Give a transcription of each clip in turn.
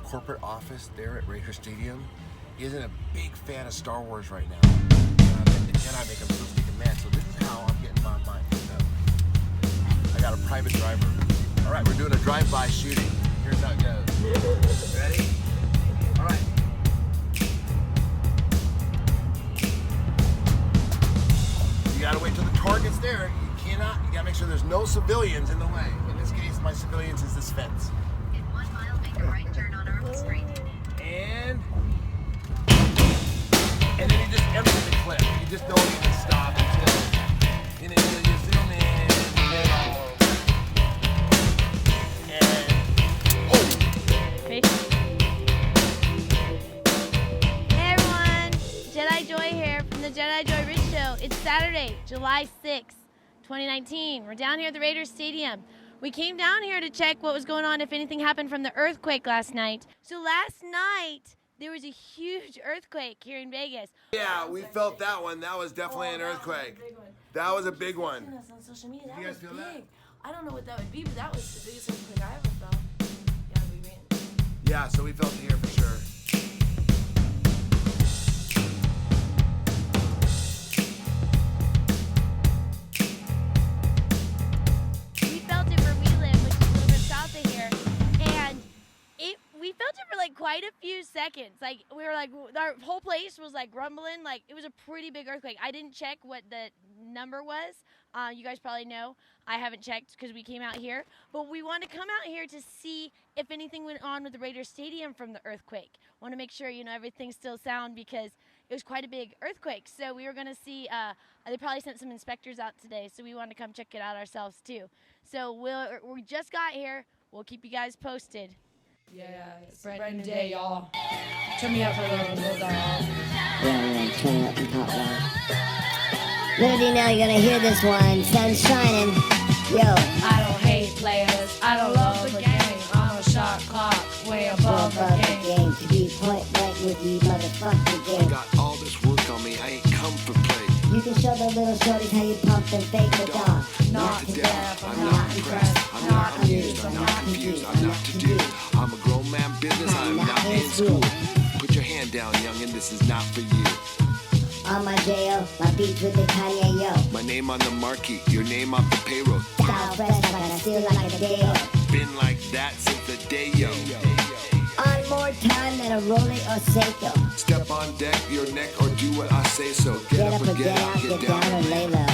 corporate office there at Raider Stadium isn't a big fan of Star Wars right now. The Jedi make them so stinking mad. So this is how I'm getting my mind. I got a private driver. All right, we're doing a drive-by shooting. Here's how it goes. Ready? All right. You gotta wait till the target's there. You gotta make sure there's no civilians in the way. In this case, my civilians is this fence. In 1 mile, make a right turn on Earl Street. And then you just empty the clip. You just don't even stop until you zoom in, get all over. And Hey everyone, Jedi Joy here from the Jedi Joy Rich Show. It's Saturday, July 6th, 2019. We're down here at the Raiders Stadium. We came down here to check what was going on, if anything happened from the earthquake last night. So last night, there was a huge earthquake here in Vegas. yeah, we felt that one. That was definitely an earthquake. That was a big one. On social media, that You guys was feel big. that? I don't know what that would be, but that was the biggest earthquake I ever felt. Yeah, we ran. Yeah, so we felt it here for sure. We felt it where we live, which is a little bit south of here, and we felt it for like quite a few seconds. Like we were like, our whole place was like rumbling. Like it was a pretty big earthquake. I didn't check what the number was. You guys probably know. I haven't checked because we came out here, but we want to come out here to see if anything went on with the Raiders Stadium from the earthquake. Want to make sure everything's still sound because it was quite a big earthquake. So we were going to see. They probably sent some inspectors out today, so we wanted to come check it out ourselves too. So we just got here. We'll keep you guys posted. Yeah, it's a brand new day, y'all. Turn me up for a little bit, y'all. Yeah, turn it up and pop loud. Little do you know, you're gonna hear this one. Sun's shining. Yo. I don't hate players, I don't love the game. I'm a shot clock, way above the game. To be point blank with you, motherfucker game. I got all this work on me, I ain't come for play. You can show the little shorties how you pump and fake the dog. Not to death, I'm not impressed. I'm not amused, I'm not confused, I'm not to do. I'm a grown man business, I'm not in school. Put your hand down, youngin', this is not for you. On my J.O., my beats with the Kanye, yo. My name on the marquee, your name off the payroll. Style fresh like I steal like a day-o. Been like that since the day, yo. On more time than a Rolly or Seiko. Step on deck, your neck, or do what I say so. Get up or get out, get down or lay low.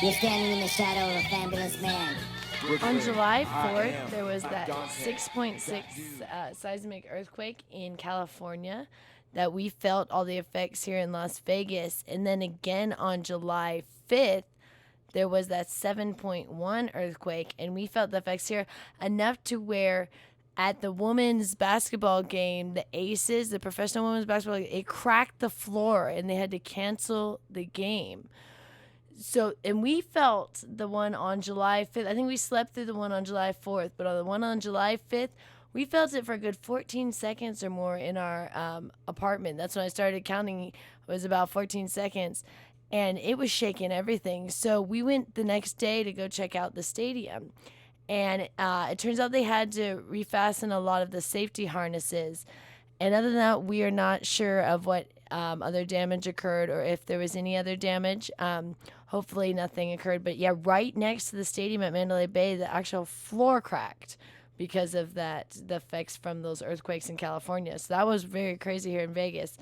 You're standing in the shadow of a fabulous man. On July 4th, there was that 6.6 seismic earthquake in California that we felt all the effects here in Las Vegas. And then again on July 5th, there was that 7.1 earthquake, and we felt the effects here enough to where at the women's basketball game, the Aces, the professional women's basketball game, it cracked the floor, and they had to cancel the game. So, and we felt the one on July 5th. I think we slept through the one on July 4th, but on the one on July 5th, we felt it for a good 14 seconds or more in our apartment. That's when I started counting. It was about 14 seconds, and it was shaking everything. So we went the next day to go check out the stadium, and it turns out they had to refasten a lot of the safety harnesses. And other than that, we are not sure of what other damage occurred or if there was any other damage. Hopefully nothing occurred. But yeah, right next to the stadium at Mandalay Bay, the actual floor cracked because of the effects from those earthquakes in California. So that was very crazy here in Vegas.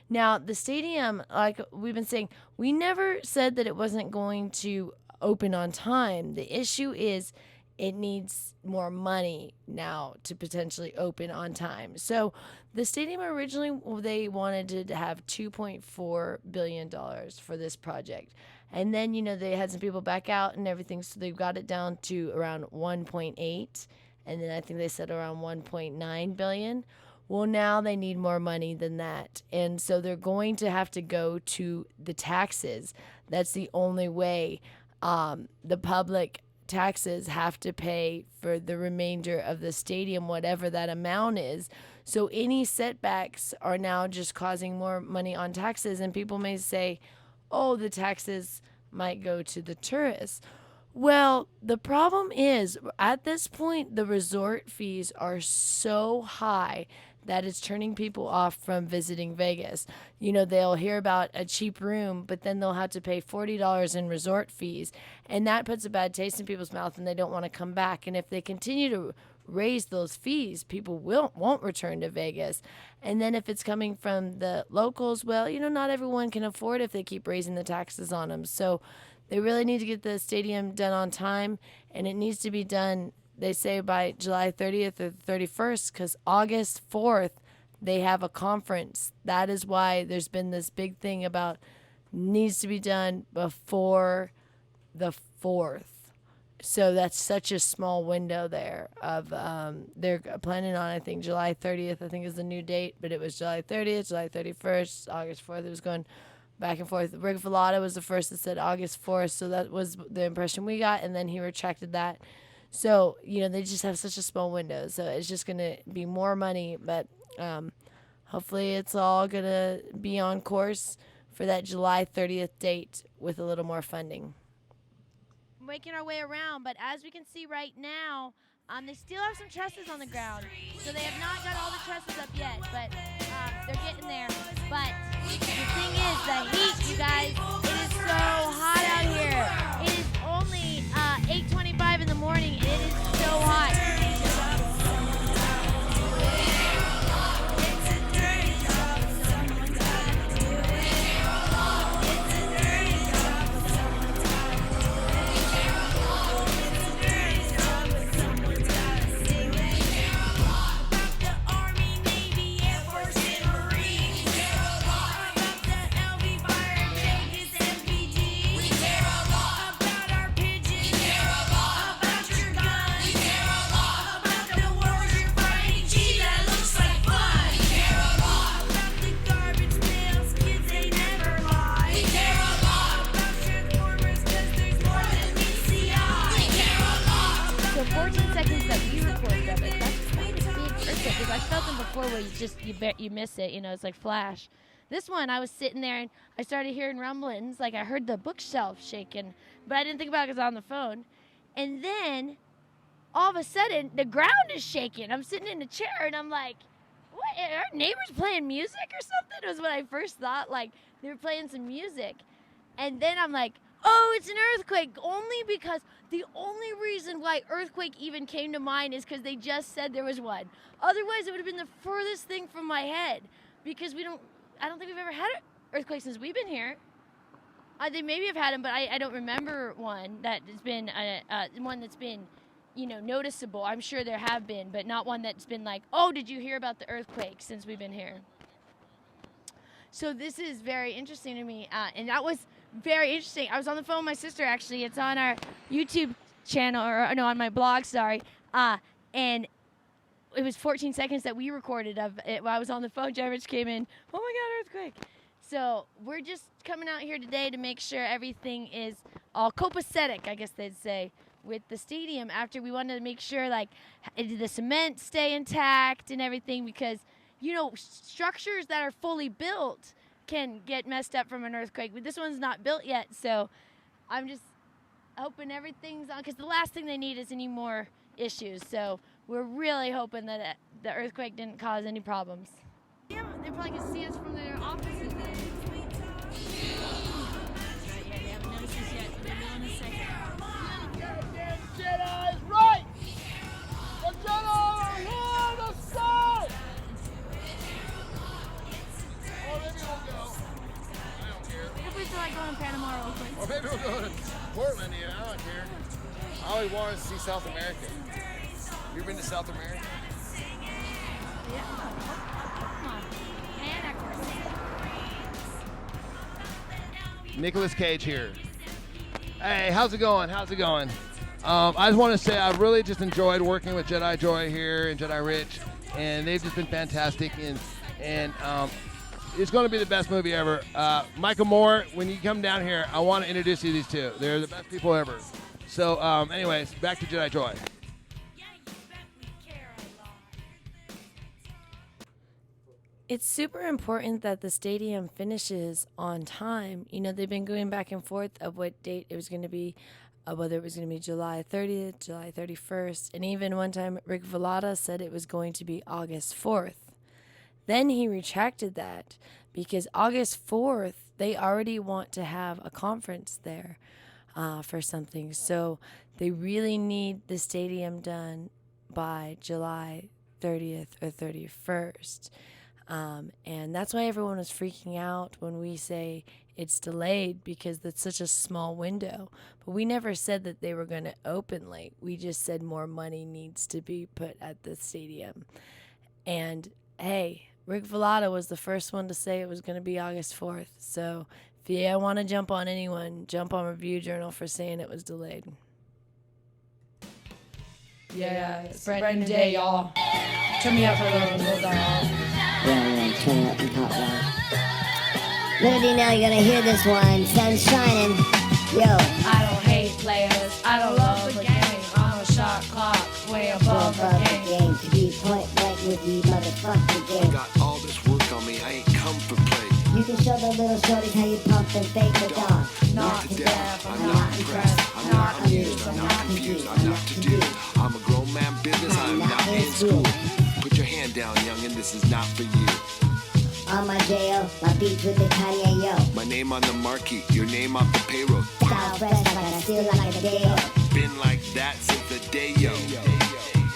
Now, the stadium, like we've been saying, we never said that it wasn't going to open on time. The issue is it needs more money now to potentially open on time. So the stadium originally, they wanted to have $2.4 billion for this project. And then, they had some people back out and everything, so they've got it down to around 1.8. And then I think they said around 1.9 billion. Well, now they need more money than that. And so they're going to have to go to the taxes. That's the only way. The public taxes have to pay for the remainder of the stadium, whatever that amount is. So any setbacks are now just causing more money on taxes. And people may say, oh, the taxes might go to the tourists. Well, the problem is at this point, the resort fees are so high that it's turning people off from visiting Vegas. You know, they'll hear about a cheap room, but then they'll have to pay $40 in resort fees. And that puts a bad taste in people's mouth and they don't want to come back. And if they continue to raise those fees, people won't return to Vegas. And then if it's coming from the locals, well, you know, not everyone can afford if they keep raising the taxes on them. So they really need to get the stadium done on time, and it needs to be done, they say, by July 30th or 31st, because August 4th, they have a conference. That is why there's been this big thing about needs to be done before the 4th. So that's such a small window there of they're planning on, I think, July 30th, I think is the new date, but it was July 30th, July 31st, August 4th. It was going back and forth. Rick Vallada was the first that said August 4th, so that was the impression we got, and then he retracted that. So, you know, they just have such a small window, so it's just going to be more money, but hopefully it's all going to be on course for that July 30th date with a little more funding. Making our way around, but as we can see right now, they still have some trusses on the ground. So they have not got all the trusses up yet, but they're getting there. But the thing is, the heat, you guys, it is so hot out here. It is only 8:25 in the morning, and it is so hot. Where you miss it, you know, it's like flash. This one, I was sitting there and I started hearing rumblings, like I heard the bookshelf shaking, but I didn't think about it because I was on the phone. And then all of a sudden, the ground is shaking. I'm sitting in a chair and I'm like, what? Are our neighbors playing music or something? Was what I first thought, like they were playing some music. And then I'm like, oh, it's an earthquake, only because the only reason why earthquake even came to mind is because they just said there was one. Otherwise, it would have been the furthest thing from my head because I don't think we've ever had an earthquake since we've been here. They maybe have had them, but I don't remember one that has been one that's been, you know, noticeable. I'm sure there have been, but not one that's been like, oh, did you hear about the earthquake since we've been here? So this is very interesting to me, and that was very interesting. I was on the phone with my sister, actually. It's on our YouTube channel, or no, on my blog, sorry. And it was 14 seconds that we recorded of it while I was on the phone. Jerich came in, oh my God, earthquake. So we're just coming out here today to make sure everything is all copacetic, I guess they'd say, with the stadium. After we wanted to make sure, like, did the cement stay intact and everything, because, you know, structures that are fully built can get messed up from an earthquake, but this one's not built yet, so I'm just hoping everything's on, because the last thing they need is any more issues, so we're really hoping that the earthquake didn't cause any problems. Yeah, they probably can see us from their offices then. Yeah, they haven't noticed us yet, but they will in a second. Goddamn Jedi's right! The Jedi are here to stay! Or maybe we'll go. I don't care. If we feel like going to Panama real quick. Or maybe we'll go to Portland, I don't care. I always wanted to see South America. You ever been to South America? Yeah. Come on. And of course. Nicolas Cage here. Hey, how's it going? How's it going? I just want to say I've really just enjoyed working with Jedi Joy here and Jedi Rich, and they've just been fantastic. And it's going to be the best movie ever. Michael Moore, when you come down here, I want to introduce you to these two. They're the best people ever. So, anyways, back to Jedi Joy. It's super important that the stadium finishes on time. You know, they've been going back and forth of what date it was going to be whether it was going to be July 30th, July 31st, and even one time Rick Velada said it was going to be August 4th. Then he retracted that because August 4th, they already want to have a conference there for something. So they really need the stadium done by July 30th or 31st. And that's why everyone was freaking out when we say it's delayed, because that's such a small window. But we never said that they were going to open late. We just said more money needs to be put at the stadium. And hey, Rick Velada was the first one to say it was going to be August 4th. So if you want to jump on anyone, jump on Review Journal for saying it was delayed. Yeah, it's brand new day, y'all. Turn me up for a little dog. Yeah, turn it up and talk loud. Little do you know, you're gonna hear this one. Sun's shining. Yo. I don't hate players, I don't love the game. I'm a shot clock, way above the game. To be point blank with you, motherfucking I game. got all this work on me, I ain't come for play. You can show the little shorties how you pump and fake the dog. Not to death, I'm not impressed. I'm not amused, I'm not confused, I'm not to do. I'm a grown man business, I'm not in school. Put your hand down, youngin', this is not for you. On my J.O., my beats with the Kanye, yo. My name on the marquee, your name off the payroll. Style fresh like I feel like a day, yo. Been like that since the day, yo.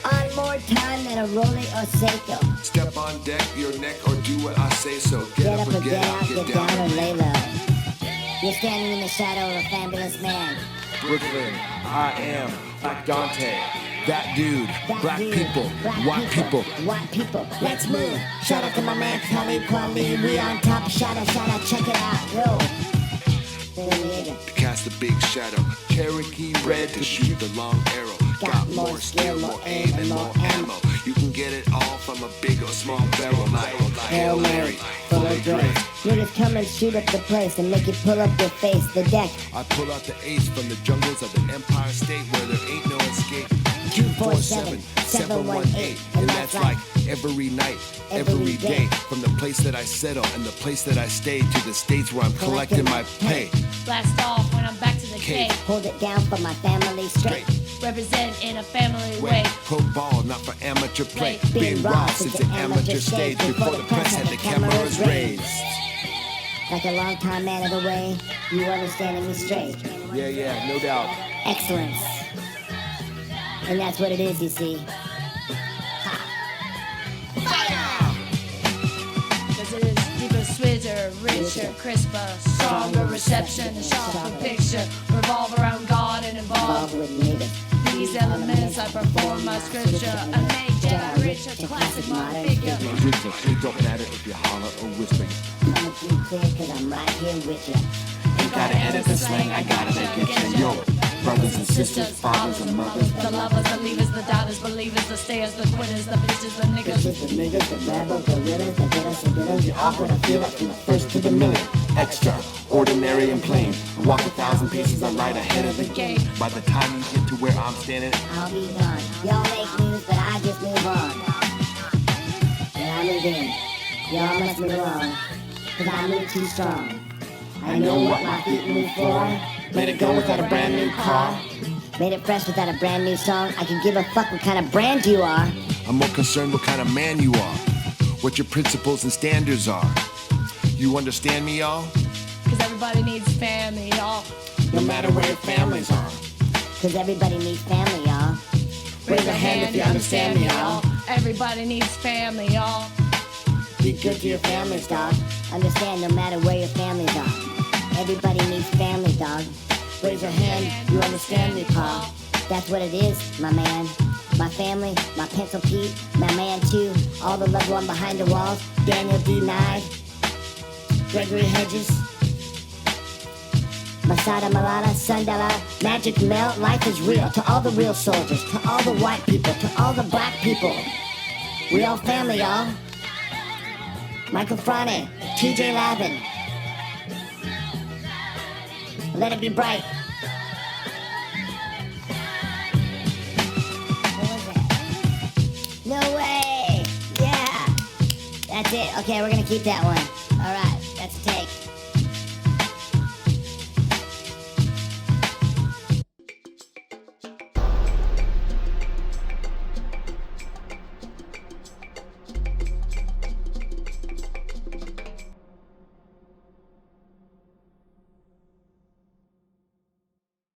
On more time than a Rolly or Seiko. Step on deck, your neck, or do what I say so. Get up or get out, get down or lay low. You're standing in the shadow of a fabulous man. Brooklyn, I am like Dante. That dude, black people, white people. White people, let's move. Shout out to my man Khalid Kweli. We on top, shout out, check it out, yo. To cast a big shadow, Cherokee red to shoot the long arrow. Got more skill, more aim, and more ammo. You can get it all from a big or small barrel like Hail Mary, full of grace. Niggas come and shoot up the place and make you pull up your face, the deck. I pull out the ace from the jungles of the Empire State where there ain't no escape. 247-718, and that's like every night, every day. From the place that I settle and the place that I stay to the states where I'm collecting my pay. Blast off when I'm back to the cave. Hold it down for my family straight. Represent in a family way. Pro ball, not for amateur play. Being raw since the amateur stage before the press had the cameras raised. Like a long time man of the way, you understanding me straight. Yeah, no doubt. Excellence. And that's what it is, you see. Cause it is deeper, sweeter, richer, crisper, stronger reception, sharper picture, revolve around God and Involved involve with niggas. these elements. I perform my scripture and make Jedi rich, a classic modern figure. It don't matter if you holler or whisper. Coming through clear cause I'm right here with you. Ain't gotta edit the slang, I gotta make it yo. Brothers and sisters, fathers and mothers, the lovers, the leavers, the doubters, believers, the stayers, the quitters, the bitches, the niggas. Just the niggas, the rebel, gorillas, the bitters, the bitters. You all gonna feel it from the first to the minute. Extra, ordinary and plain. I walk 1,000 paces, I'm right ahead of the game. By the time you get to where I'm standing, I'll be gone. Y'all make news, but I just move on. And I move in. Y'all must move on. Cause I move too strong. I know what my feet move for. let it go without a brand new car. Made it fresh without a brand new song. I can give a fuck what kind of brand you are. I'm more concerned what kind of man you are, what your principles and standards are. You understand me, y'all? Cause everybody needs family, y'all. No matter where your families are. Cause everybody needs family, y'all. Raise a hand if you understand me, y'all. Everybody needs family, y'all. Be good to your families, dog. Understand no matter where your families are. Everybody needs family, dog. Raise your hand, you understand me, Paul. That's what it is, my man. My family, my pencil Pete, my man too. All the loved one behind the walls. Daniel denied. Gregory Hedges. Masada Malala, Sundala, Magic Mel, life is real. To all the real soldiers, to all the white people, to all the black people. We all family, y'all. Michael Frane, TJ Lavin. Let it be bright. What was that? No way! Yeah! That's it. Okay, we're gonna keep that one. Alright.